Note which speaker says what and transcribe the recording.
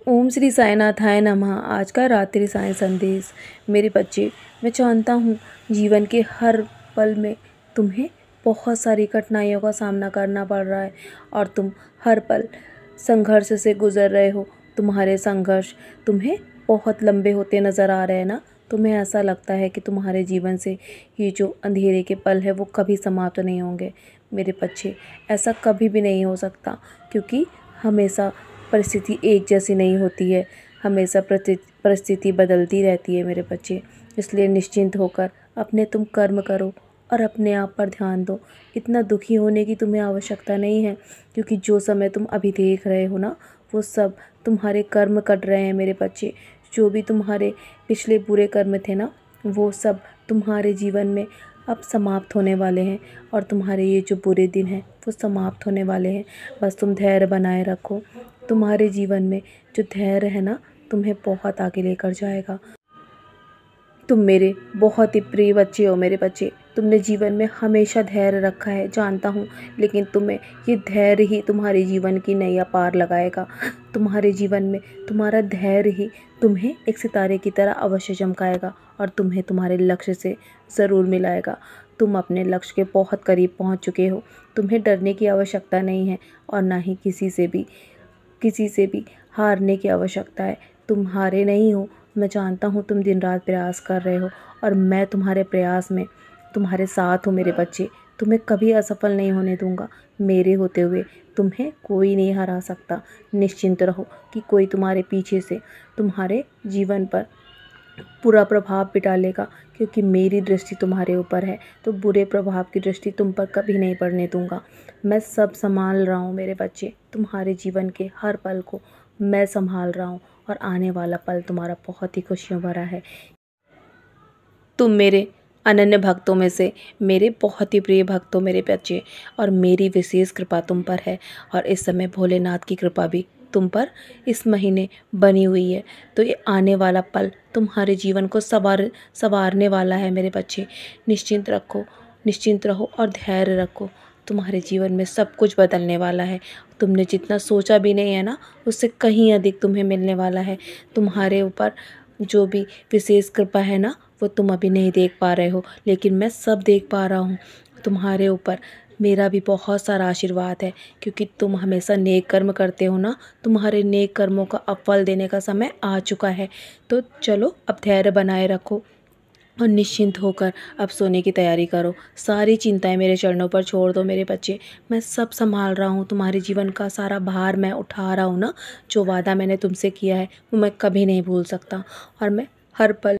Speaker 1: ओम श्री साईनाथाय नमः। आज का रात्रि साईं संदेश। मेरे बच्चे, मैं जानता हूँ जीवन के हर पल में तुम्हें बहुत सारी कठिनाइयों का सामना करना पड़ रहा है और तुम हर पल संघर्ष से गुजर रहे हो। तुम्हारे संघर्ष तुम्हें बहुत लंबे होते नज़र आ रहे हैं ना। तुम्हें ऐसा लगता है कि तुम्हारे जीवन से ये जो अंधेरे के पल है वो कभी समाप्त नहीं होंगे। मेरे बच्चे, ऐसा कभी भी नहीं हो सकता, क्योंकि हमेशा परिस्थिति एक जैसी नहीं होती है। हमेशा परिस्थिति बदलती रहती है मेरे बच्चे। इसलिए निश्चिंत होकर अपने तुम कर्म करो और अपने आप पर ध्यान दो। इतना दुखी होने की तुम्हें आवश्यकता नहीं है, क्योंकि जो समय तुम अभी देख रहे हो ना, वो सब तुम्हारे कर्म कट रहे हैं मेरे बच्चे। जो भी तुम्हारे पिछले बुरे कर्म थे ना, वो सब तुम्हारे जीवन में अब समाप्त होने वाले हैं और तुम्हारे ये जो बुरे दिन हैं वो समाप्त होने वाले हैं। बस तुम धैर्य बनाए रखो। तुम्हारे जीवन में जो धैर्य है ना, तुम्हें बहुत आगे लेकर जाएगा। तुम मेरे बहुत ही प्रिय बच्चे हो मेरे बच्चे। तुमने जीवन में हमेशा धैर्य रखा है, जानता हूँ, लेकिन तुम्हें ये धैर्य ही तुम्हारे जीवन की नैया पार लगाएगा। तुम्हारे जीवन में तुम्हारा धैर्य ही तुम्हें एक सितारे की तरह अवश्य चमकाएगा और तुम्हें तुम्हारे लक्ष्य से ज़रूर मिलाएगा। तुम अपने लक्ष्य के बहुत करीब पहुँच चुके हो। तुम्हें डरने की आवश्यकता नहीं है और ना ही किसी से भी हारने की आवश्यकता है। तुम हारे नहीं हो। मैं जानता हूँ तुम दिन रात प्रयास कर रहे हो और मैं तुम्हारे प्रयास में तुम्हारे साथ हूँ मेरे बच्चे। तुम्हें कभी असफल नहीं होने दूंगा। मेरे होते हुए तुम्हें कोई नहीं हरा सकता। निश्चिंत रहो कि कोई तुम्हारे पीछे से तुम्हारे जीवन पर बुरा प्रभाव भी डालेगा, क्योंकि मेरी दृष्टि तुम्हारे ऊपर है, तो बुरे प्रभाव की दृष्टि तुम पर कभी नहीं पड़ने दूंगा। मैं सब संभाल रहा हूँ मेरे बच्चे। तुम्हारे जीवन के हर पल को मैं संभाल रहा हूँ और आने वाला पल तुम्हारा बहुत ही खुशियों भरा है। तुम मेरे अनन्य भक्तों में से मेरे बहुत ही प्रिय भक्त हो मेरे बच्चे, और मेरी विशेष कृपा तुम पर है और इस समय भोलेनाथ की कृपा भी तुम पर इस महीने बनी हुई है। तो ये आने वाला पल तुम्हारे जीवन को संवारने वाला है मेरे बच्चे। निश्चिंत रहो और धैर्य रखो। तुम्हारे जीवन में सब कुछ बदलने वाला है। तुमने जितना सोचा भी नहीं है ना, उससे कहीं अधिक तुम्हें मिलने वाला है। तुम्हारे ऊपर जो भी विशेष कृपा है ना, वो तुम अभी नहीं देख पा रहे हो, लेकिन मैं सब देख पा रहा हूँ। तुम्हारे ऊपर मेरा भी बहुत सारा आशीर्वाद है, क्योंकि तुम हमेशा नेक कर्म करते हो ना। तुम्हारे नेक कर्मों का अब फल देने का समय आ चुका है। तो चलो, अब धैर्य बनाए रखो और निश्चिंत होकर अब सोने की तैयारी करो। सारी चिंताएं मेरे चरणों पर छोड़ दो मेरे बच्चे। मैं सब संभाल रहा हूँ। तुम्हारे जीवन का सारा भार मैं उठा रहा हूँ ना। जो वादा मैंने तुमसे किया है वो मैं कभी नहीं भूल सकता और मैं हर पल